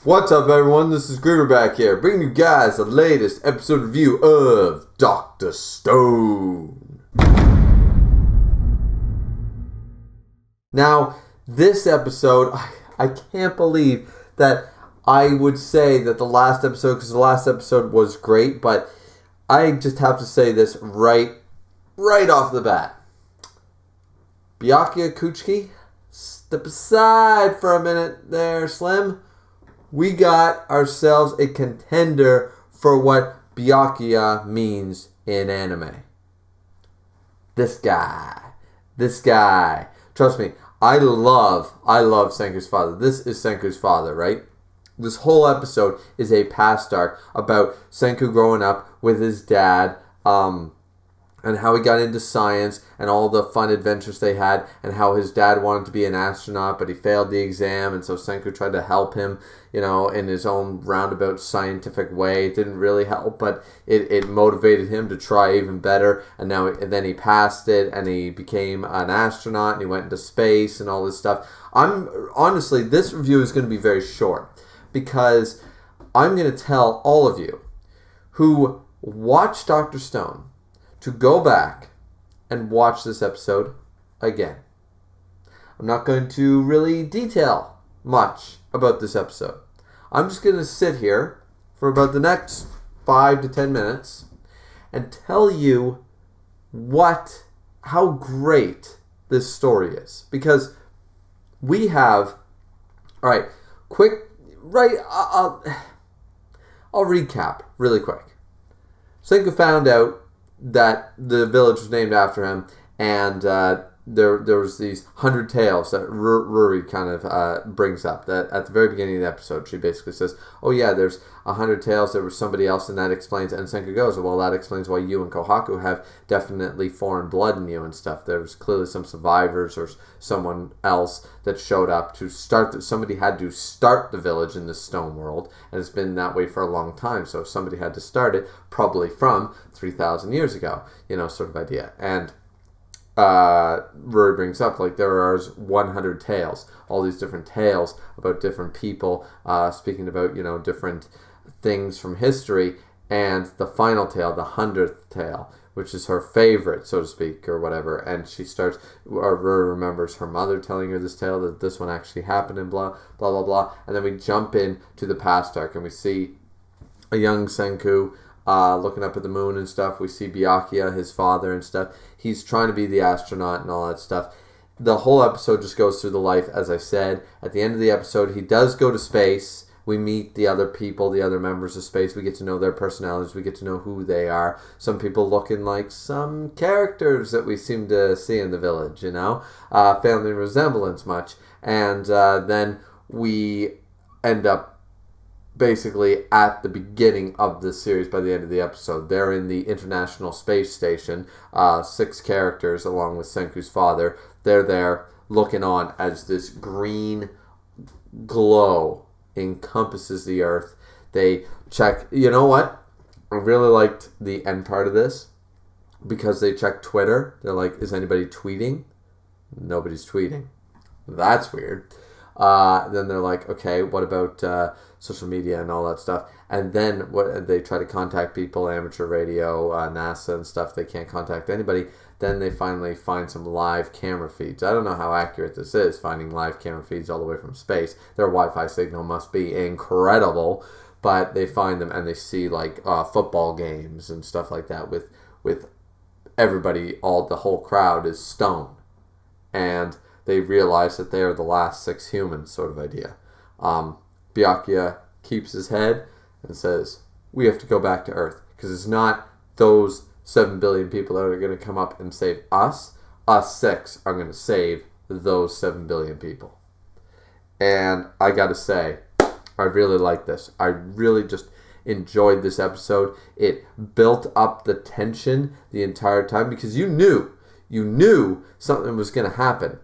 What's up, everyone? This is Griever back here, bringing you guys the latest episode review of Dr. Stone. Now, this episode, I can't believe that I would say that the last episode, because the last episode was great, but I just have to say this right off the bat. Byakuya Kuchiki, step aside for a minute there, Slim. We got ourselves a contender for what Byakuya means in anime. This guy. Trust me, I love Senku's father. This is Senku's father, right? This whole episode is a past arc about Senku growing up with his dad, and how he got into science and all the fun adventures they had, and how his dad wanted to be an astronaut, but he failed the exam, and so Senku tried to help him, in his own roundabout scientific way. It didn't really help, but it motivated him to try even better, and then he passed it, and he became an astronaut, and he went into space, and all this stuff. Honestly, this review is going to be very short, because I'm going to tell all of you who watch Dr. Stone to go back and watch this episode again. I'm not going to really detail much about this episode. I'm just going to sit here for about the next 5 to 10 minutes and tell you how great this story is. Because we have, I'll recap really quick. Senku found out that the village was named after him, and there was these 100 tales that Ruri kind of brings up. That at the very beginning of the episode, she basically says, "Oh yeah, there's 100 tales. There was somebody else, and that explains." And Senku goes, "Well, that explains why you and Kohaku have definitely foreign blood in you and stuff. There was clearly some survivors or someone else that showed up to start. Somebody had to start the village in the stone world, and it's been that way for a long time. So somebody had to start it, probably from 3,000 years ago. Sort of idea." And Rory brings up, there are 100 tales, all these different tales about different people, speaking about, different things from history, and the final tale, the 100th tale, which is her favorite, so to speak, or whatever, and Rory remembers her mother telling her this tale, that this one actually happened, and blah, blah, blah, blah, and then we jump in to the past arc, and we see a young Senku, looking up at the moon and stuff. We see Byakuya, his father and stuff. He's trying to be the astronaut and all that stuff. The whole episode just goes through the life, as I said. At the end of the episode, he does go to space. We meet the other people, the other members of space. We get to know their personalities. We get to know who they are. Some people looking like some characters that we seem to see in the village, family resemblance much. And then we end up basically at the beginning of the series by the end of the episode. They're in the International Space Station, 6 characters along with Senku's father. They're there looking on as this green glow encompasses the Earth. They check, you know what? I really liked the end part of this because they check Twitter. They're like, is anybody tweeting? Nobody's tweeting. That's weird. Then they're like, okay, what about social media and all that stuff? And then they try to contact people, amateur radio, NASA and stuff. They can't contact anybody. Then they finally find some live camera feeds. I don't know how accurate this is, finding live camera feeds all the way from space. Their Wi-Fi signal must be incredible, but they find them and they see football games and stuff like that with everybody, the whole crowd is stone. And they realize that they are the last 6 humans, sort of idea. Byakuya keeps his head and says, we have to go back to Earth, because it's not those 7 billion people that are going to come up and save us. Us 6 are going to save those 7 billion people. And I got to say, I really like this. I really just enjoyed this episode. It built up the tension the entire time, because you knew something was going to happen.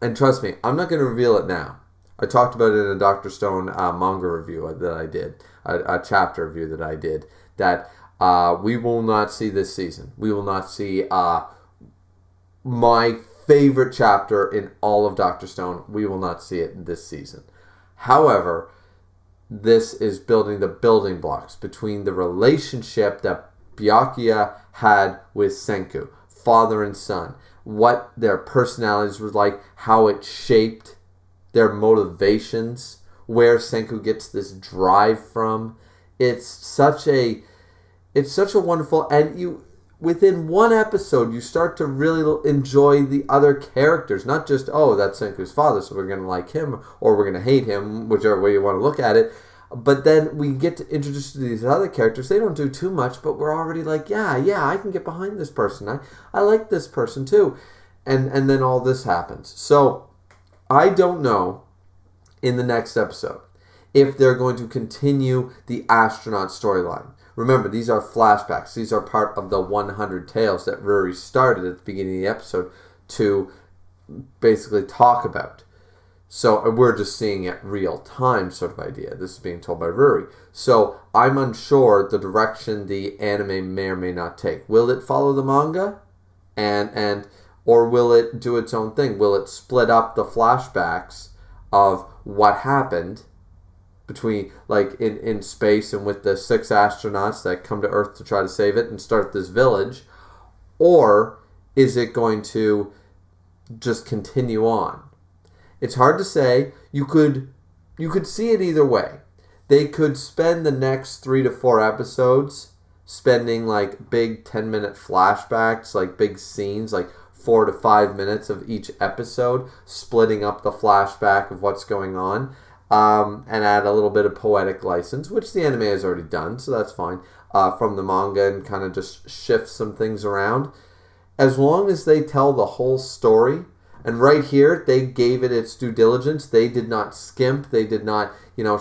And trust me, I'm not going to reveal it now. I talked about it in a Dr. Stone manga review that I did, a chapter review that I did, that we will not see this season. We will not see my favorite chapter in all of Dr. Stone. We will not see it this season. However, this is building the building blocks between the relationship that Byakuya had with Senku, father and son, what their personalities were like, how it shaped their motivations, where Senku gets this drive from. It's such a wonderful, and you, within one episode, you start to really enjoy the other characters. Not just, oh, that's Senku's father, so we're going to like him, or we're going to hate him, whichever way you want to look at it. But then we get to introduce to these other characters. They don't do too much, but we're already like, yeah, I can get behind this person. I like this person too. And then all this happens. So I don't know in the next episode if they're going to continue the astronaut storyline. Remember, these are flashbacks. These are part of the 100 tales that Ruri started at the beginning of the episode to basically talk about. So we're just seeing it real time sort of idea. This is being told by Ruri. So I'm unsure the direction the anime may or may not take. Will it follow the manga? Or will it do its own thing? Will it split up the flashbacks of what happened between, like, in space and with the 6 astronauts that come to Earth to try to save it and start this village? Or is it going to just continue on? It's hard to say. You could see it either way. They could spend the next 3 to 4 episodes spending like big 10-minute flashbacks, like big scenes, like 4 to 5 minutes of each episode, splitting up the flashback of what's going on, and add a little bit of poetic license, which the anime has already done, so that's fine, from the manga, and kind of just shift some things around. As long as they tell the whole story. And right here, they gave it its due diligence. They did not skimp. They did not,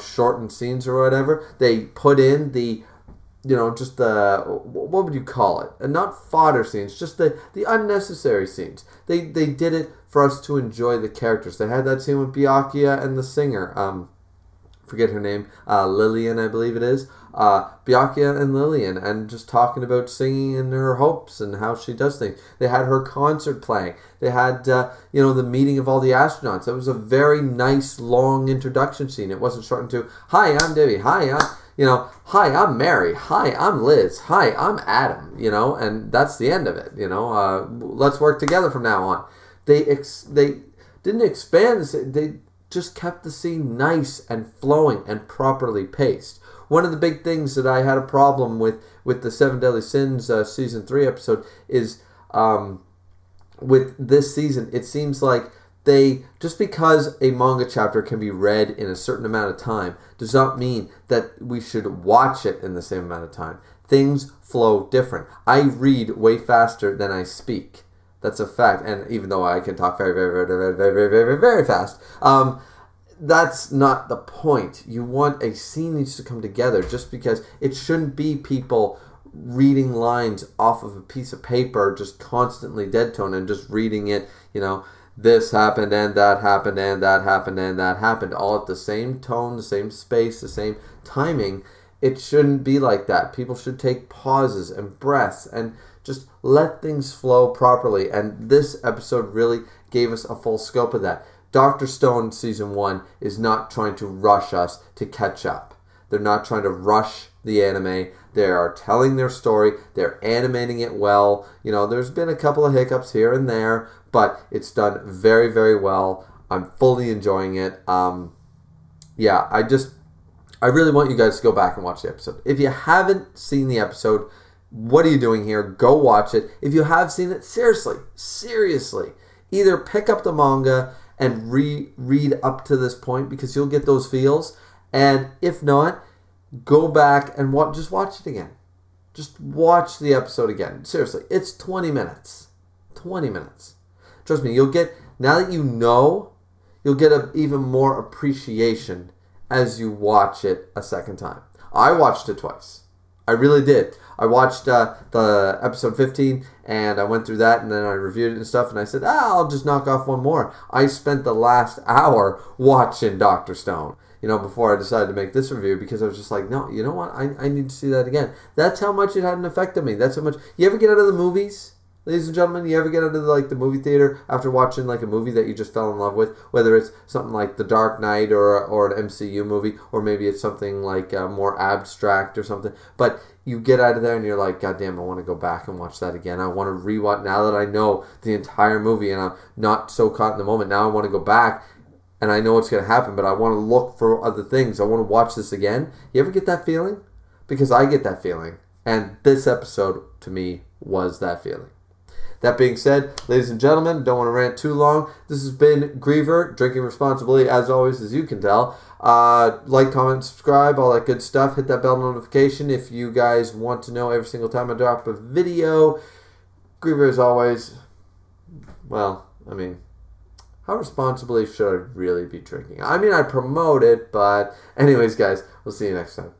shorten scenes or whatever. They put in the, just the, what would you call it? And not fodder scenes, just the unnecessary scenes. They did it for us to enjoy the characters. They had that scene with Byakuya and the singer. Forget her name. Lillian, I believe it is. Byakuya and Lillian, and just talking about singing and her hopes and how she does things. They had her concert playing. They had, the meeting of all the astronauts. It was a very nice, long introduction scene. It wasn't shortened to, hi, I'm Debbie. Hi, hi, I'm Mary. Hi, I'm Liz. Hi, I'm Adam. And that's the end of it. Let's work together from now on. They didn't expand. They just kept the scene nice and flowing and properly paced. One of the big things that I had a problem with the 7 Deadly Sins Season 3 episode is with this season, it seems like just because a manga chapter can be read in a certain amount of time does not mean that we should watch it in the same amount of time. Things flow different. I read way faster than I speak. That's a fact. And even though I can talk very, very, very, very, very, very, very fast, that's not the point. You want a scene needs to come together, just because it shouldn't be people reading lines off of a piece of paper, just constantly dead tone and just reading it, this happened and that happened and that happened and that happened, all at the same tone, the same space, the same timing. It shouldn't be like that. People should take pauses and breaths and just let things flow properly. And this episode really gave us a full scope of that. Dr. Stone Season 1 is not trying to rush us to catch up. They're not trying to rush the anime. They are telling their story. They're animating it well. There's been a couple of hiccups here and there, but it's done very, very well. I'm fully enjoying it. I really want you guys to go back and watch the episode. If you haven't seen the episode, what are you doing here? Go watch it. If you have seen it, seriously, either pick up the manga and read up to this point, because you'll get those feels. And if not, go back and just watch it again. Just watch the episode again. Seriously, it's 20 minutes. 20 minutes. Trust me, now that you'll get an even more appreciation as you watch it a second time. I watched it twice. I really did. I watched the episode 15, and I went through that, and then I reviewed it and stuff, and I said, I'll just knock off one more. I spent the last hour watching Dr. Stone, before I decided to make this review, because I was just like, no, you know what? I need to see that again. That's how much it had an effect on me. That's how much. You ever get out of the movies, Ladies and gentlemen, you ever get into the movie theater after watching like a movie that you just fell in love with, whether it's something like The Dark Knight or an MCU movie, or maybe it's something like more abstract or something, but you get out of there and you're like, God damn, I want to go back and watch that again. I want to rewatch now that I know the entire movie and I'm not so caught in the moment. Now I want to go back and I know what's going to happen, but I want to look for other things. I want to watch this again. You ever get that feeling? Because I get that feeling. And this episode, to me, was that feeling. That being said, ladies and gentlemen, don't want to rant too long. This has been Griever, drinking responsibly, as always, as you can tell. Like, comment, subscribe, all that good stuff. Hit that bell notification if you guys want to know every single time I drop a video. Griever, as always, well, I mean, how responsibly should I really be drinking? I mean, I promote it, but anyways, guys, we'll see you next time.